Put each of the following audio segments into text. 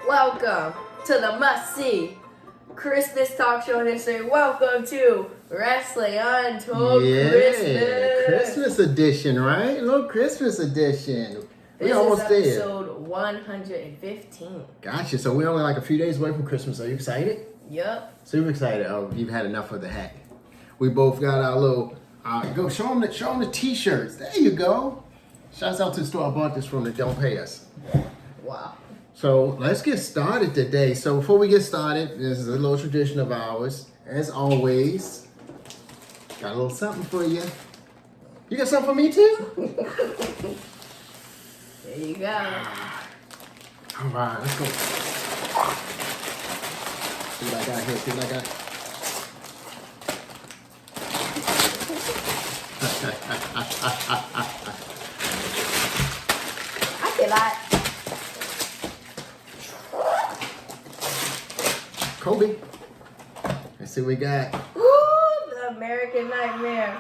Welcome to the must-see Christmas talk show history. Welcome to Wrestling Untold Christmas edition, right? A little Christmas edition. This is episode 115. Gotcha. So we're only like a few days away from Christmas. Are you excited? Yep. Super excited. Oh, you've had enough of the hat. We both got our little. Go show them the t-shirts. There you go. Shouts out to the store I bought this from that don't pay us. Wow. So let's get started today. So before we get started, this is a little tradition of ours. As always, got a little something for you. You got something for me too? There you go. All right, let's go. See what I got here. See what I got. I feel like Kobe. Let's see what we got. woo, the American Nightmare.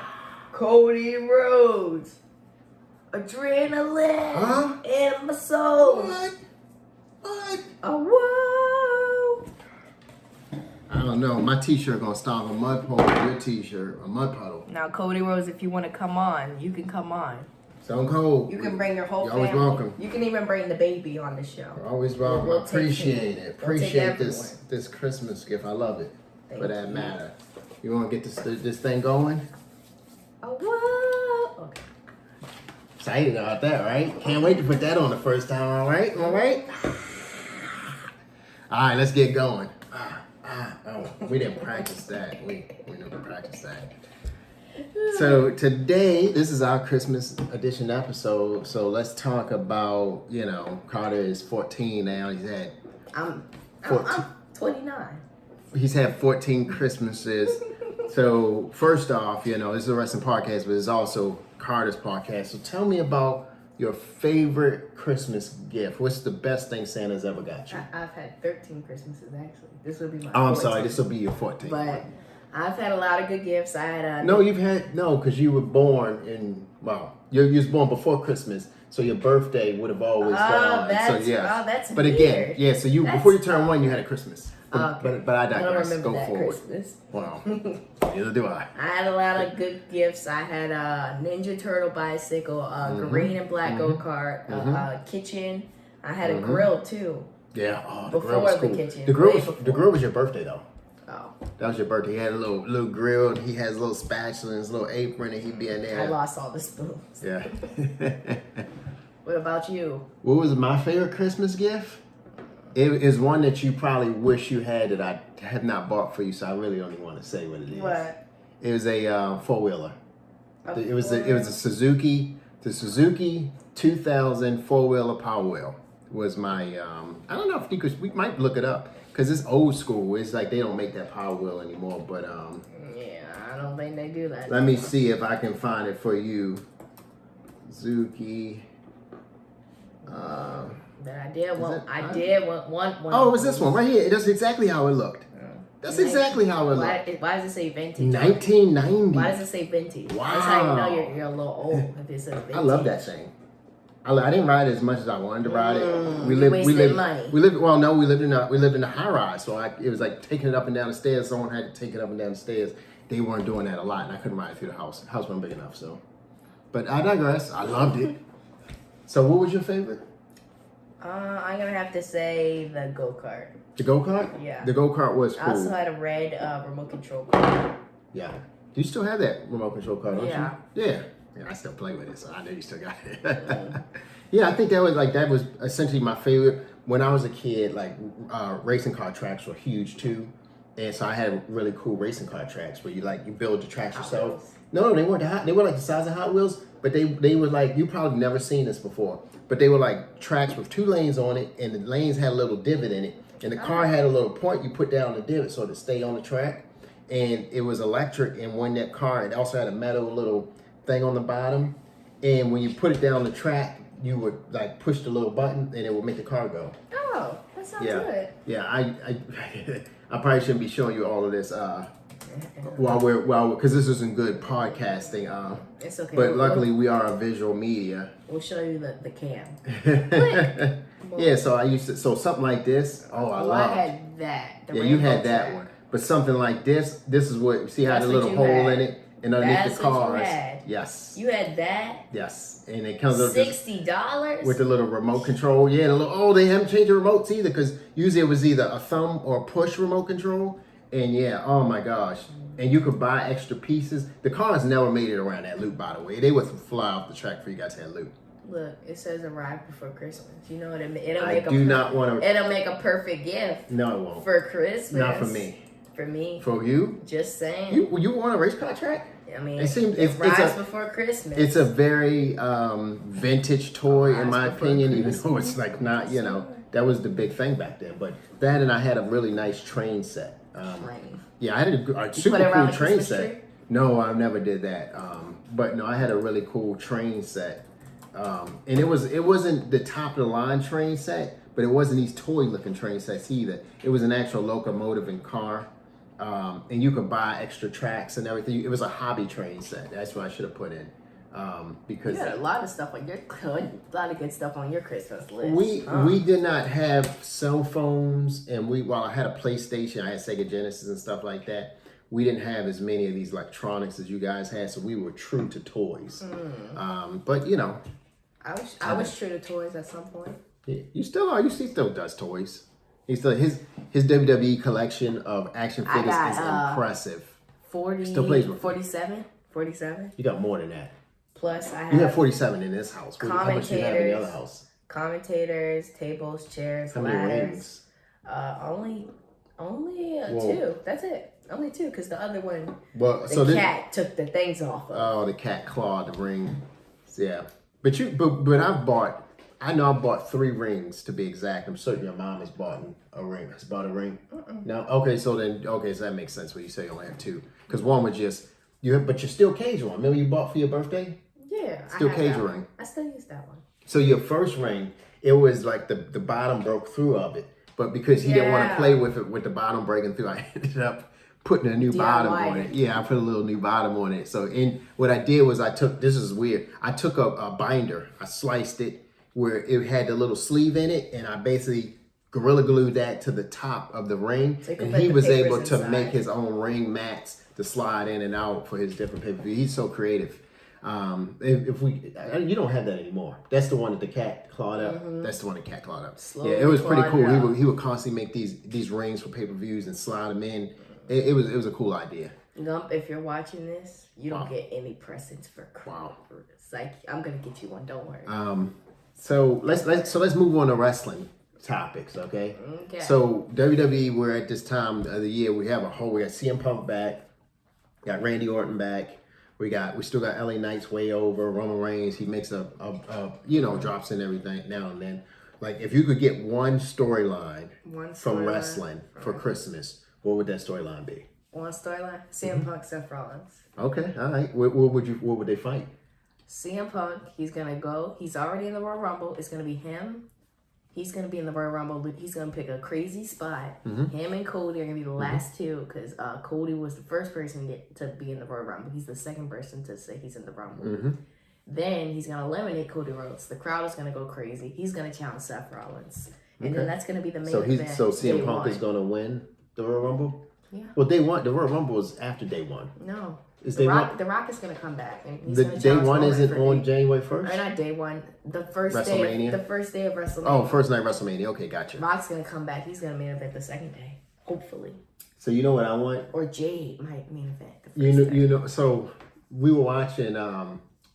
Cody Rhodes. Adrenaline in my soul. What? Oh, whoa. I don't know. My t-shirt gonna stop a mud puddle. Your t-shirt, a mud puddle. Now, Cody Rhodes, if you want to come on, you can come on. Stone Cold. You can bring your whole You're family. always welcome. You can even bring the baby on the show. Always welcome. We'll Appreciate it. We'll Appreciate take this Christmas gift. I love it. Thank For that you. matter. You want to get this thing going? Oh, whoa. Okay. Excited about that, right? Can't wait to put that on the first time. All right. All right, let's get going. Oh, we didn't practice that. We never practiced that. So today, this is our Christmas edition episode. So let's talk about, Carter is 14 now. I'm 29. He's had 14 Christmases. So first off, this is a wrestling podcast, but it's also Carter's podcast. So tell me about your favorite Christmas gift. What's the best thing Santa's ever got you? I've had 13 Christmases, actually. This will be my 14th. Oh, I'm sorry. This will be your 14th. But I've had a lot of good gifts. I had because you were born you was born before Christmas, so your birthday would have always gone. That's But weird. again, so before you turned 1, you had a Christmas. But I digress. I don't remember Go that forward. Christmas. Wow. Neither do I. I had a lot of good gifts. I had a Ninja Turtle bicycle, a green and black go-kart, a kitchen. I had a grill too. Yeah. Oh, Before grill was the cool. kitchen. The grill was your birthday though. Oh. That was your birthday. He had a little grill. He has a little spatula and his little apron, and he'd be in there. I lost all the spoons. Yeah. What about you? What was my favorite Christmas gift? It is one that you probably wish you had that I have not bought for you, so I really don't even want to say what it is. What? It was a four-wheeler. It was a Suzuki. The Suzuki 2000 four-wheeler Power Wheel was my. I don't know if we might look it up because it's old school. It's like they don't make that Power Wheel anymore. But yeah, I don't think they do that. Let me see if I can find it for you. Suzuki. That I did one. Oh, it was this one right here. That's exactly how it looked. That's exactly how it looked. Why does it say vintage? 1990. Why does it say vintage? Wow. That's how you know you're a little old if it says vintage. I love that thing. I didn't ride it as much as I wanted to ride it. We wasted money. We lived in a high rise, so it was like taking it up and down the stairs. Someone had to take it up and down the stairs. They weren't doing that a lot, and I couldn't ride it through the house. The house wasn't big enough, so. But I digress. I loved it. So, what was your favorite? I'm gonna have to say the go-kart. The go-kart? Yeah. The go-kart was cool. I also had a red remote control car. Yeah. You still have that remote control car, don't Yeah. you? Yeah. Yeah, I still play with it, so I know you still got it. Yeah, I think that was essentially my favorite. When I was a kid, racing car tracks were huge too. And so I had really cool racing car tracks where you build your tracks yourself. No, they weren't they were like the size of Hot Wheels, but they were like, you probably never seen this before, but they were like tracks with 2 lanes on it, and the lanes had a little divot in it, and the car had a little point you put down the divot so to stay on the track, and it was electric. And when that car, it also had a metal little thing on the bottom, and when you put it down the track, you would like push the little button, and it would make the car go. Oh, that sounds good. Yeah, I probably shouldn't be showing you all of this because this isn't good podcasting. It's okay. But luckily we are a visual media. We'll show you the cam. Yeah, so I used to, so something like this. Oh, I love. I had that. Yeah, you had that one. But something like this is what, see how the little hole in it and underneath the cars. What you had. Yes. You had that? Yes. And it comes up $60? with the little remote control. Yeah, they haven't changed the remotes either because usually it was either a thumb or push remote control. And yeah, oh my gosh. And you could buy extra pieces. The cars never made it around that loop, by the way. They would fly off the track for you guys to have loop. Look, it says arrive before Christmas. You know what I mean? It'll make a perfect gift. No, it won't. For Christmas. Not for me. For me. For you? Just saying. You want a race car track? I mean, it arrives before Christmas. It's a very vintage toy, in my opinion, even though it's like not, that was the big thing back then. But that, and I had a really nice train set. Train. Yeah, I had a super cool train set. No, I never did that. But no, I had a really cool train set. And it wasn't the top of the line train set, but it wasn't these toy looking train sets either. It was an actual locomotive and car. And you could buy extra tracks and everything. It was a hobby train set. That's what I should have put in. Because you had a lot of stuff on a lot of good stuff on your Christmas list. We did not have cell phones, and while I had a PlayStation, I had Sega Genesis and stuff like that. We didn't have as many of these electronics as you guys had, so we were true to toys. But I was true to toys at some point. Yeah, you still are. He still does toys. His WWE collection of action figures is impressive. 40. Still plays with 47. 47. You got more than that. Plus, I have. You have 47 in this house. How much do you have in the other house? Commentators, tables, chairs, how many rings? Only 2. That's it. Only 2, because the other one, cat took the things off of. Oh, the cat clawed the ring. Yeah, but I know I bought 3 rings to be exact. I'm certain your mom has bought a ring. Has bought a ring? No. Okay, so that makes sense when you say you only have 2, because one was just but you're still cage one. Remember you bought for your birthday? Yeah, still cage ring. I still use that one. So your first ring, it was like the bottom broke through of it, but because he didn't want to play with it with the bottom breaking through, I ended up putting a new bottom on it. Yeah, I put a little new bottom on it. So what I did was this is weird. I took a binder, I sliced it where it had the little sleeve in it, and I basically Gorilla glued that to the top of the ring, and he was able to make his own ring mats to slide in and out for his different pay-per-view. He's so creative. You don't have that anymore. That's the one that the cat clawed up. That's the one the cat clawed up. Slowly, yeah, it was pretty cool. He would constantly make these rings for pay-per-views and slide them in. It was a cool idea. Gump, if you're watching this, you don't get any presents for Christmas. Like, I'm gonna get you one. Don't worry. So let's move on to wrestling topics, okay? So WWE, we're at this time of the year, we got CM Punk back, got Randy Orton back, we still got LA Knight's way over, Roman Reigns, he makes drops in everything now and then. Like, if you could get one storyline from wrestling for Christmas, what would that storyline be? One storyline? CM Punk, Seth Rollins. Okay, all right. What would they fight? CM Punk, he's already in the Royal Rumble. It's gonna be him. He's gonna be in the Royal Rumble. He's gonna pick a crazy spot. Him and Cody are gonna be the last 2, because Cody was the first person to be in the Royal Rumble. He's the second person to say he's in the Rumble. Then he's gonna eliminate Cody Rhodes. The crowd is gonna go crazy. He's gonna challenge Seth Rollins, and then that's gonna be the main event. So CM Punk is gonna win the Royal Rumble. Yeah. Well, day 1, the Royal Rumble is after day 1. No. The Rock is going to come back. And he's gonna day 1 isn't on January 1st? Or not day 1. The first day of WrestleMania. Oh, first night WrestleMania. Okay, gotcha. Rock's going to come back. He's going to main event the second day. Hopefully. So you know what I want? Or Jade might main event the first day. So we were watching,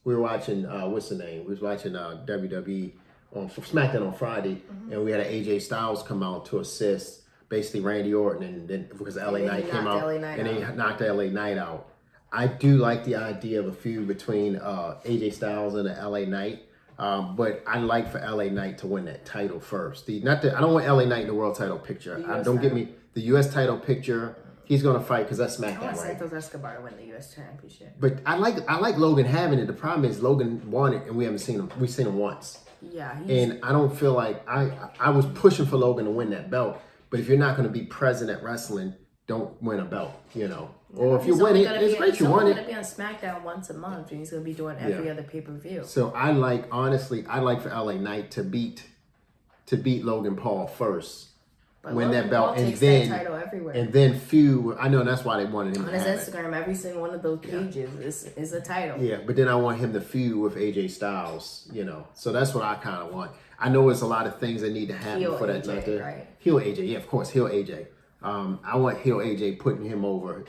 what's the name? We was watching WWE on SmackDown on Friday, and we had an AJ Styles come out to assist basically Randy Orton, and then because LA Knight came out, and he knocked LA Knight out. I do like the idea of a feud between AJ Styles and the LA Knight, but I like for LA Knight to win that title first. I don't want LA Knight in the world title picture. Don't get me the U.S. title picture. He's gonna fight because that's SmackDown, I want right? Santos Escobar to win the U.S. Championship. But I like Logan having it. The problem is Logan won it, and we haven't seen him. We've seen him once. Yeah. And I don't feel like I was pushing for Logan to win that belt. But if you're not going to be present at wrestling, don't win a belt, Or if you win it, it's great you won it. He's going to be on SmackDown once a month, and he's going to be doing every other pay-per-view. So I'd like for LA Knight to beat to beat Logan Paul first, But win Logan that belt, Paul and takes then that title everywhere. and then feud. I know, and that's why they wanted him on to his have Instagram. Every single one of those pages is a title. Yeah, but then I want him to feud with AJ Styles, So that's what I kind of want. I know it's a lot of things that need to happen Heel for that. AJ, right? Heel AJ, yeah, of course, heel AJ. I want heel AJ putting him over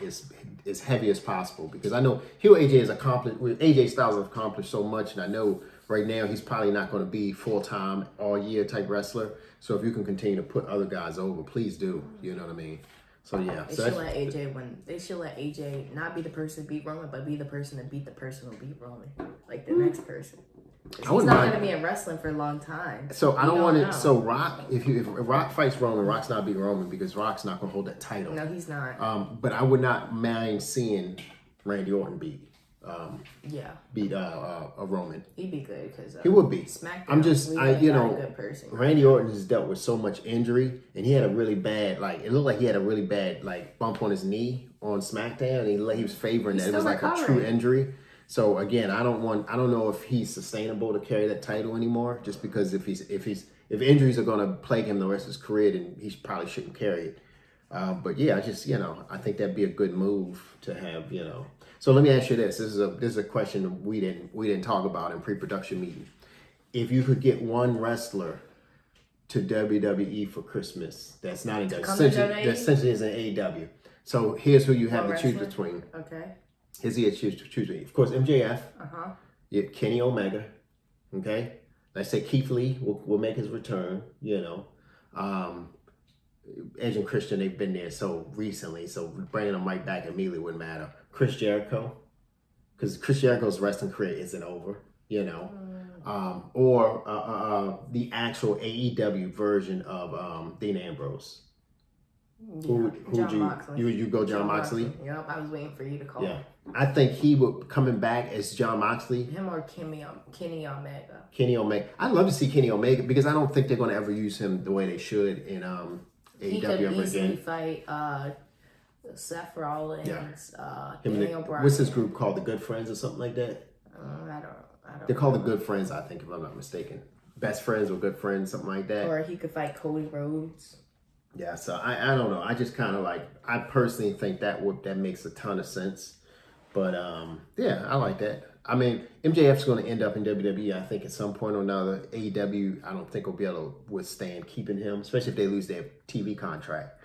as heavy as possible because I know heel AJ has accomplished. AJ Styles has accomplished so much, and I know right now he's probably not going to be full time all year type wrestler. So if you can continue to put other guys over, please do. You know what I mean? So yeah, They should let AJ win. They should let AJ not be the person to beat Roman, but be the person to beat the person who beat Roman, like the next person. He's not going to be in wrestling for a long time. So I don't want it. So Rock, if Rock fights Roman, Rock's not beating Roman because Rock's not going to hold that title. No, he's not. But I would not mind seeing Randy Orton beat a Roman. He'd be good because he would be. SmackDown. I'm just a good person. Randy Orton has dealt with so much injury, and he had a really bad it looked like he had a really bad bump on his knee on SmackDown, and he was favoring that it was like a true injury. So again, I don't know if he's sustainable to carry that title anymore. Just because if injuries are going to plague him the rest of his career, then he probably shouldn't carry it. But yeah, I think that'd be a good move to have. So let me ask you this: this is a question we didn't talk about in pre-production meeting. If you could get one wrestler to WWE for Christmas, that's not that essentially is an AEW. So here's who you have to choose between. Okay. Here's who you choose between. Of course, MJF. You have Kenny Omega. Okay. Let's say Keith Lee will make his return. Edge and Christian, they've been there so recently, so bringing them right back immediately wouldn't matter. Chris Jericho, because Chris Jericho's wrestling career isn't over, or the actual AEW version of Dean Ambrose. Yeah. You would go John Moxley? Yep, I was waiting for you to call. Yeah, I think he would coming back as John Moxley. Him or Kenny Omega. Kenny Omega. I'd love to see Kenny Omega because I don't think they're going to ever use him the way they should in AEW he could easily fight Seth Rollins, Daniel Bryan. What's his group called? The Good Friends or something like that? I don't. They're called the Good Friends, I think, if I'm not mistaken. Best Friends or Good Friends, something like that. Or he could fight Cody Rhodes. Yeah, so I don't know. I just kind of I personally think that makes a ton of sense. But yeah, I like that. I mean, MJF's going to end up in WWE, I think, at some point or another. AEW, I don't think will be able to withstand keeping him, especially if they lose their TV contract.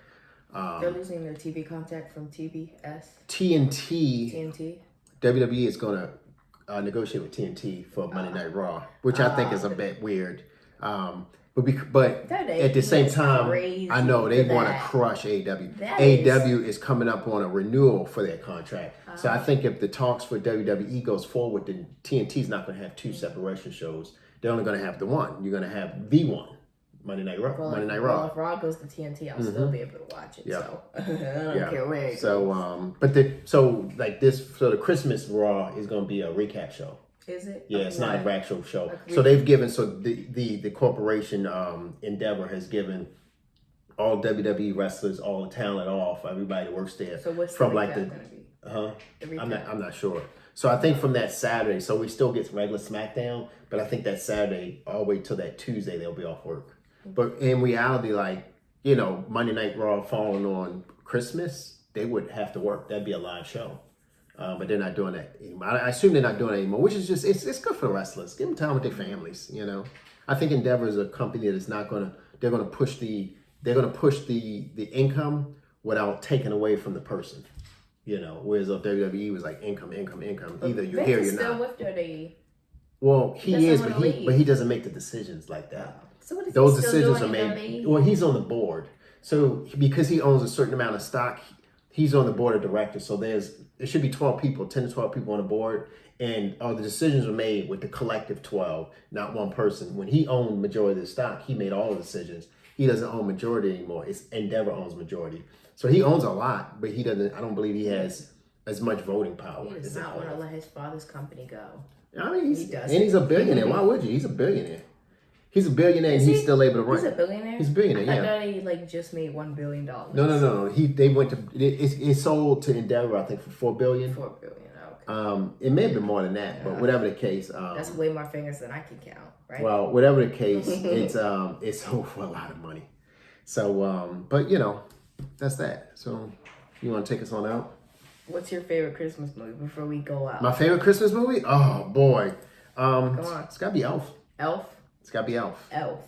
They're losing their TV contract from TBS. TNT. WWE is going to negotiate with TNT for Monday Night Raw, which I think is a bit weird. But at the same time, I know they want to crush AEW. AEW is coming up on a renewal for their contract. So I think if the talks for WWE goes forward, then TNT's not going to have two separate wrestling shows. They're only going to have the one. You're going to have the one, Monday Night Raw. Well, if Raw goes to TNT, I'll still be able to watch it. Yeah. So I don't care where it goes. So the Christmas Raw is going to be a recap show. Is it? Yeah, it's not an actual show. So they've given the corporation Endeavor has given all WWE wrestlers all the talent off, everybody that works there. So what's from the recap gonna be? I'm not sure. So I think from that Saturday, so we still get regular SmackDown, but I think that Saturday all the way till that Tuesday they'll be off work. But in reality, Monday Night Raw falling on Christmas, they would have to work. That'd be a live show. But they're not doing that anymore. I assume they're not doing it anymore, which is just, it's good for the wrestlers. Give them time with their families, I think Endeavor is a company that is not they're going to push the income without taking away from the person, whereas WWE was like income. Either you're here or you're not. With their Well, he is, but he doesn't make the decisions like that. So what is those decisions are made. Well, he's on the board. So because he owns a certain amount of stock, he's on the board of directors. So there should be 10 to 12 people on the board. And all the decisions are made with the collective 12, not one person. When he owned majority of the stock, he made all the decisions. He doesn't own majority anymore. It's Endeavor owns majority. So he owns a lot, but he doesn't, I don't believe he has as much voting power. He does not want to let his father's company go. I mean, he's a billionaire. Why would you? He's a billionaire. He's a billionaire and he's still able to run. He's a billionaire? He's a billionaire, I thought he just made $1 billion. No. They went to, it sold to Endeavor, I think, for $4 billion. $4 billion, It may have been more than that, but whatever the case. That's way more fingers than I can count, right? Well, whatever the case, it's sold for a lot of money. So, but you know, that's that. So, you want to take us on out? What's your favorite Christmas movie before we go out? My favorite Christmas movie? Oh boy, Come on. it's gotta be Elf. Elf. It's gotta be Elf. Elf.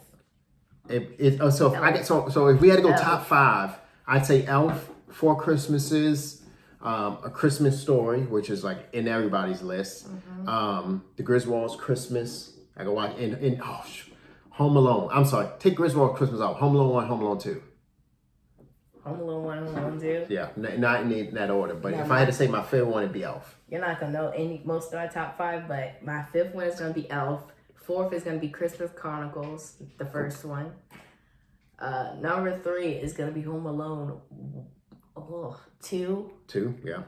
So if we had to go top 5, I'd say Elf, Four Christmases, A Christmas Story, which is like in everybody's list. The Griswolds Christmas. I go watch Home Alone. I'm sorry, take Griswold Christmas out. Home Alone 1, Home Alone 2. Home Alone 1, Home Alone 2. Yeah, not in that order. But if I had to say my favorite one, it'd be Elf. You're not gonna know most of our top 5, but my 5th one is gonna be Elf. 4th is gonna be Christmas Chronicles, the first one. Number 3 is gonna be Home Alone 2. 2, yeah.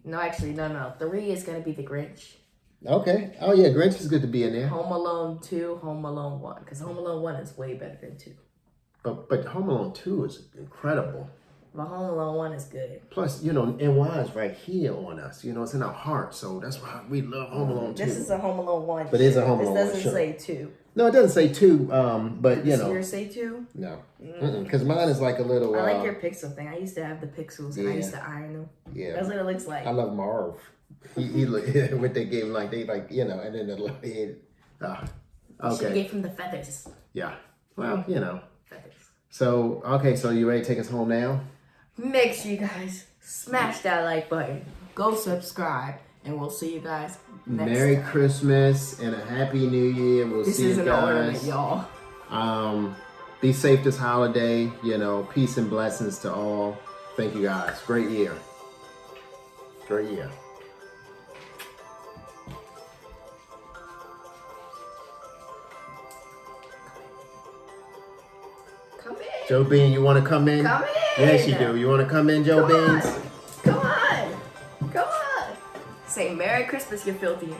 No, actually, no. 3 is gonna be The Grinch. Okay. Oh yeah, Grinch is good to be in there. Home Alone 2, Home Alone 1, because Home Alone 1 is way better than 2. But Home Alone 2 is incredible. But Home Alone 1 is good. Plus, you know, NY is right here on us. You know, it's in our heart. So that's why we love Home Alone 2. This is a Home Alone 1. But it is a Home Alone 1. This doesn't say 2. No, it doesn't say 2. But you know. Does yours say 2? No. Because mine is like a little. I like your pixel thing. I used to have the pixels and I used to iron them. Yeah. That's what it looks like. I love Marv. He look what they gave him, like they like, you know, and then the little head. You should gave him the feathers. Yeah. Well, you know. Feathers. So so you ready to take us home now? Make sure you guys smash that like button. Go subscribe. And we'll see you guys next Merry time. Christmas and a Happy New Year. We'll see you guys. This isn't an ornament, y'all. Be safe this holiday. You know, peace and blessings to all. Thank you guys. Great year. Great year. Come in. Joe Bean, you want to come in? Come in. Yes, you do. You want to come in, Joe Beans? Come on. Come on. Say Merry Christmas, you filthy.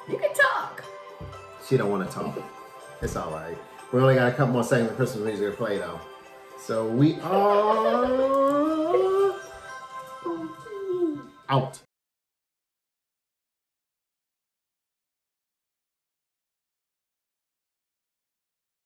You can talk. She don't want to talk. It's all right. We only got a couple more seconds of Christmas music to play, though. So we are out.